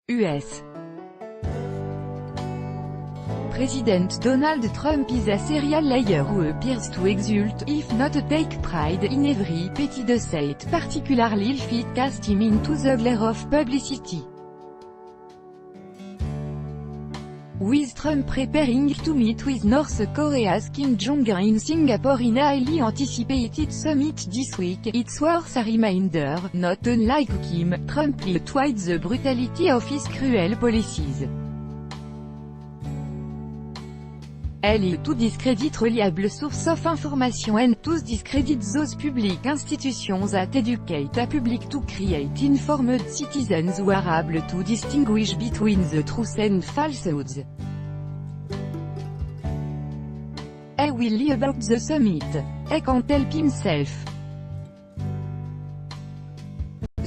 US. President Donald Trump is a serial liar who appears to exult, if not take pride, in every petty deceit, particularly if it casts him into the glare of publicity. With Trump preparing to meet with North Korea's Kim Jong-un in Singapore in a highly anticipated summit this week, it's worth a reminder, not unlike Kim, Trump tweeted the brutality of his cruel policies. Elle est to discredit reliable source of information and to discredit those public institutions that educate a public to create informed citizens who are able to distinguish between the truth and falsehoods. He will lie about the summit. He can't help himself.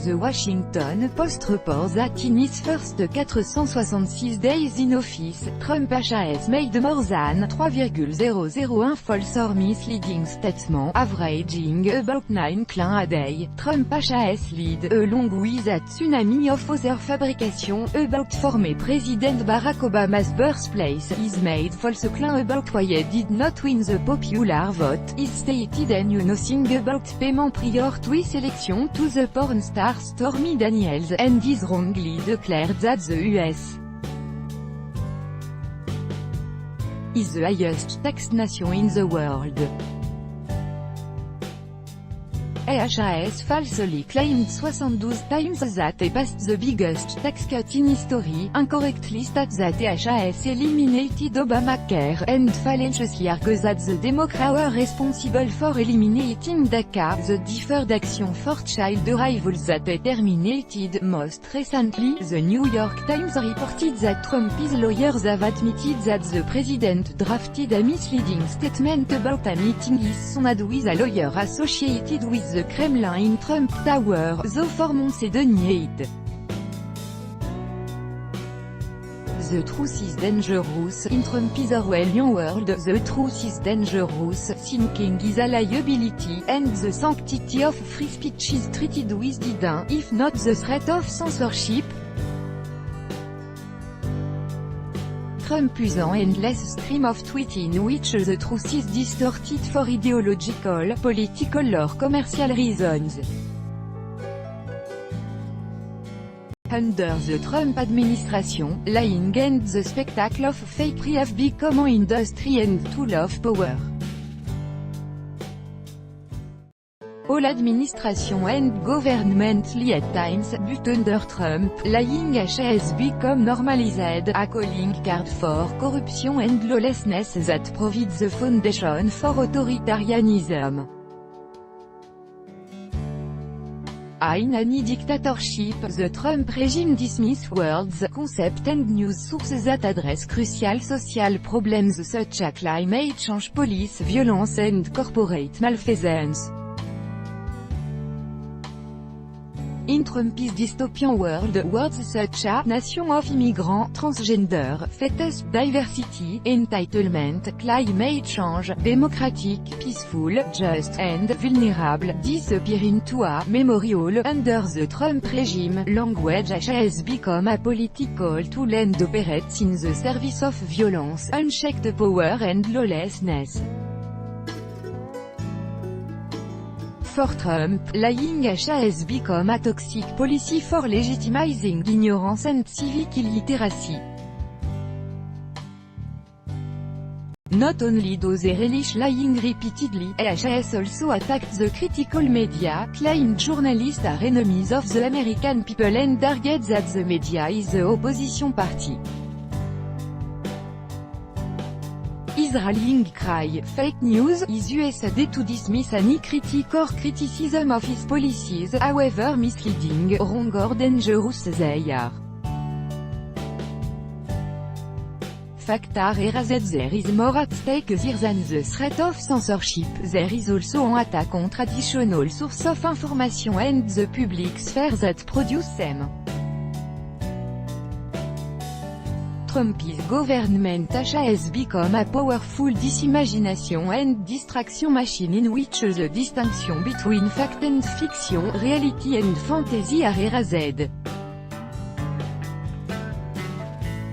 The Washington Post reports that in his first 466 days in office, Trump has made more than 3,001 false or misleading statements, averaging about 9 claims a day. Trump has led, along with a tsunami of other fabrication, about former President Barack Obama's birthplace. He's made false claims about why he did not win the popular vote. He stated he knew nothing about payment prior to his election to the porn star Stormy Daniels, and is wrongly declared that the U.S. is the highest taxed nation in the world. He has falsely claimed 72 times that he passed the biggest tax cut in history, incorrectly stated that he has eliminated Obamacare, and fallaciously argues that the Democrats were responsible for eliminating DACA, the Deferred Action for Child Arrivals that he terminated. Most recently, the New York Times reported that Trump's lawyers have admitted that the president drafted a misleading statement about a meeting his son had with a lawyer associated with the Kremlin in Trump Tower, though for months he denied it. The truth is dangerous. In Trump's Orwellian world, the truth is dangerous, thinking is a liability, and the sanctity of free speech is treated with disdain, if not the threat of censorship. Trump uses an endless stream of tweets in which the truth is distorted for ideological, political or commercial reasons. Under the Trump administration, lying and the spectacle of fake have become an industry and tool of power. All administration and government at times, but under Trump, lying has become normalized, a calling card for corruption and lawlessness that provides the foundation for authoritarianism. In any dictatorship, the Trump regime dismisses words, concepts and news sources that address crucial social problems such as climate change, police violence and corporate malfeasance. In Trump's dystopian world, words such as nation of immigrants, transgender, fetus, diversity, entitlement, climate change, democratic, peaceful, just, and vulnerable disappear into a memorial. Under the Trump regime, language has become a political tool and operates in the service of violence, unchecked power and lawlessness. For Trump, lying has become a toxic policy for legitimizing ignorance and civic illiteracy. Not only does he relish lying repeatedly, he has also attacked the critical media, claimed journalists are enemies of the American people and argued that the media is the opposition party. His rallying cry, fake news, is USA to dismiss any critique or criticism of his policies, however misleading, wrong or dangerous they are. Fact are erased. There is more at stake here than the threat of censorship. There is also an attack on traditional sources of information and the public sphere that produce them. Trump's government has become a powerful disimagination and distraction machine in which the distinction between fact and fiction, reality and fantasy are erased.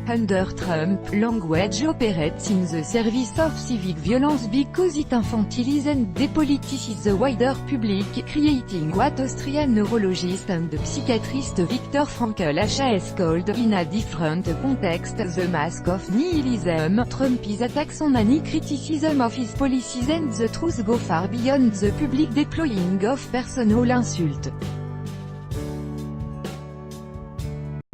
Under Trump, language operates in the service of civic violence because it infantilizes and depoliticizes the wider public, creating what Austrian neurologist and psychiatrist Viktor Frankl has called, in a different context, the mask of nihilism. Trump's attacks on any criticism of his policies and the truth go far beyond the public deploying of personal insult.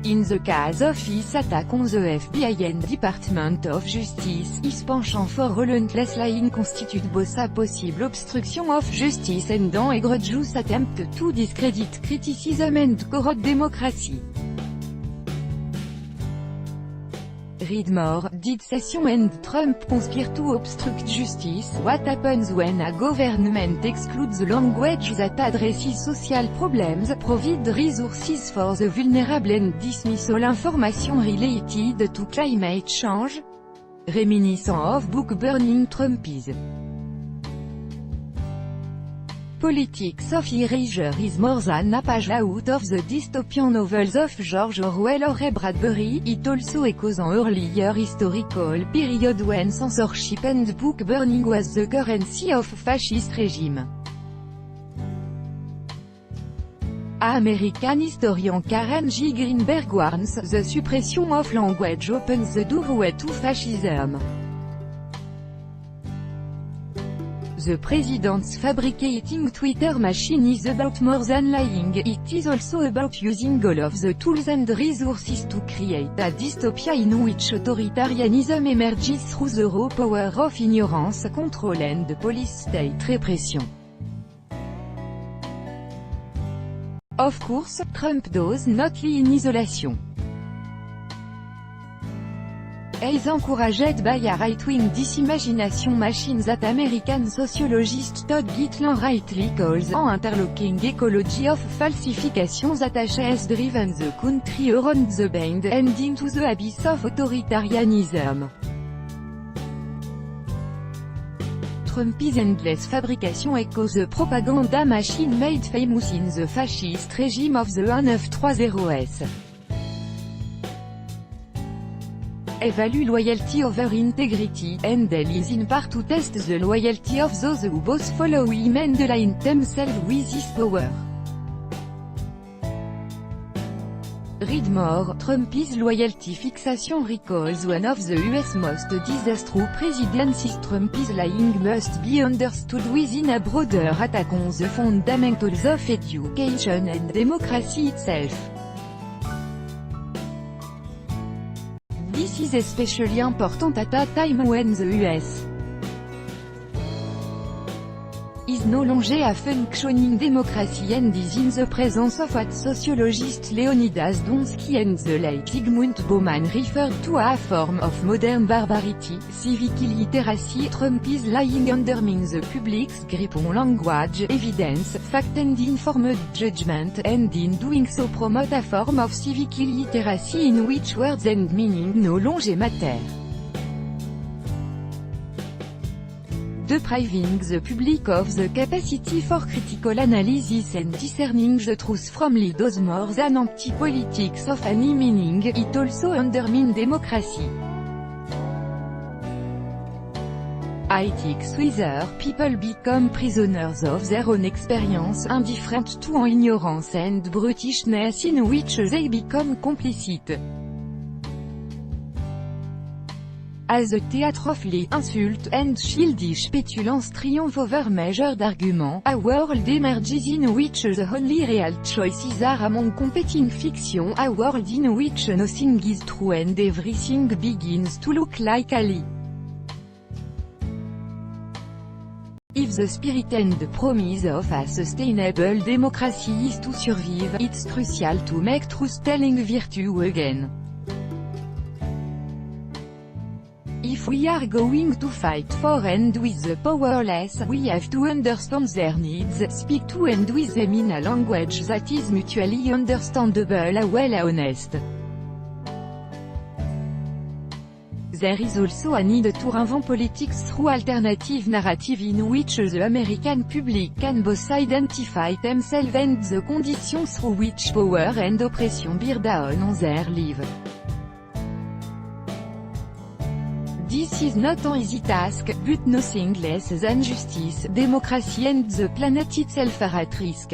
In the case of his attack on the FBI and Department of Justice, his penchant for relentless lying constitute both a possible obstruction of justice and an egregious attempt to discredit criticism and corrupt democracy. Read more. Did Sessions and Trump conspire to obstruct justice? What happens when a government excludes the language that addresses social problems, provide resources for the vulnerable and dismiss all information related to climate change? Reminiscent of book burning Trumpism. Politics of Erasure is more than a page out of the dystopian novels of George Orwell or Ray Bradbury. It also echoes an earlier historical period when censorship and book burning was the currency of fascist regime. American historian Karen G. Greenberg warns, the suppression of language opens the doorway to fascism. The president's fabricating Twitter machine is about more than lying, it is also about using all of the tools and resources to create a dystopia in which authoritarianism emerges through the raw power of ignorance, control and police state repression. Of course, Trump does not lie in isolation. He is encouraged by a right-wing disimagination machine that American sociologist Todd Gittler rightly calls an interlocking ecology of falsification that has driven the country around the bend and into the abyss of authoritarianism. Trump's endless fabrication echoes the propaganda machine made famous in the fascist regime of the 1930s. Value loyalty over integrity, and is in part to test the loyalty of those who both follow him and align themselves with his power. Read more. Trump's loyalty fixation recalls one of the US most disastrous presidencies. Trump's lying must be understood within a broader attack on the fundamentals of education and democracy itself. This is especially important at a time when the U.S. is no longer a functioning democracy and is in the presence of what sociologist Leonidas Donskoy and the late Zygmunt Bauman referred to as a form of modern barbarity, civic illiteracy. Trump is lying undermines the public's grip on language, evidence, fact and informed judgment, and in doing so promote a form of civic illiteracy in which words and meaning no longer matter. Depriving the public of the capacity for critical analysis and discerning the truth from lies does more than empty politics of any meaning, it also undermines democracy. Ethics whether people become prisoners of their own experience, indifferent to an ignorance and brutishness in which they become complicit. As a theatre of lie, insult, and childish petulance triumph over measured argument, a world emerges in which the only real choices are among competing fiction, a world in which nothing is true and everything begins to look like a lie. If the spirit and the promise of a sustainable democracy is to survive, it's crucial to make truth-telling virtue again. If we are going to fight for and with the powerless, we have to understand their needs, speak to and with them in a language that is mutually understandable as well as honest. There is also a need to reinvent politics through alternative narrative in which the American public can both identify themselves and the conditions through which power and oppression bear down on their lives. This is not an easy task, but nothing less than justice, democracy and the planet itself are at risk.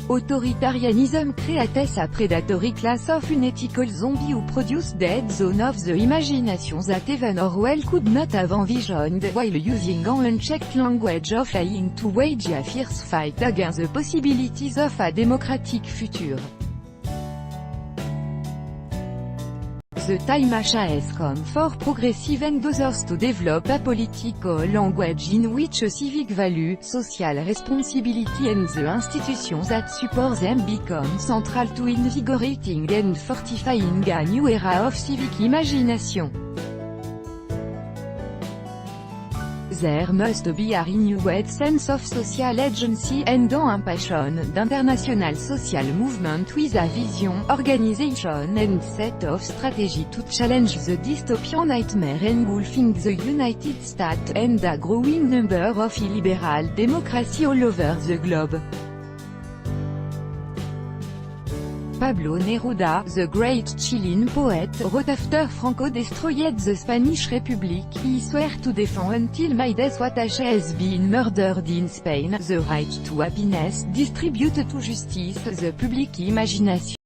Authoritarianism creates a predatory class of unethical zombie who produce dead zone of the imagination that even Orwell could not have envisioned, while using an unchecked language of lying to wage a fierce fight against the possibilities of a democratic future. The time has come for progressive and others to develop a political language in which civic value, social responsibility and the institutions that support them become central to invigorating and fortifying a new era of civic imagination. There must be a renewed sense of social agency and an impassioned international social movement with a vision, organization and set of strategy to challenge the dystopian nightmare engulfing the United States and a growing number of illiberal democracies all over the globe. Pablo Neruda, the great Chilean poet, wrote after Franco destroyed the Spanish Republic, he swore to defend until my death what has been murdered in Spain, the right to happiness, distributed to justice, the public imagination.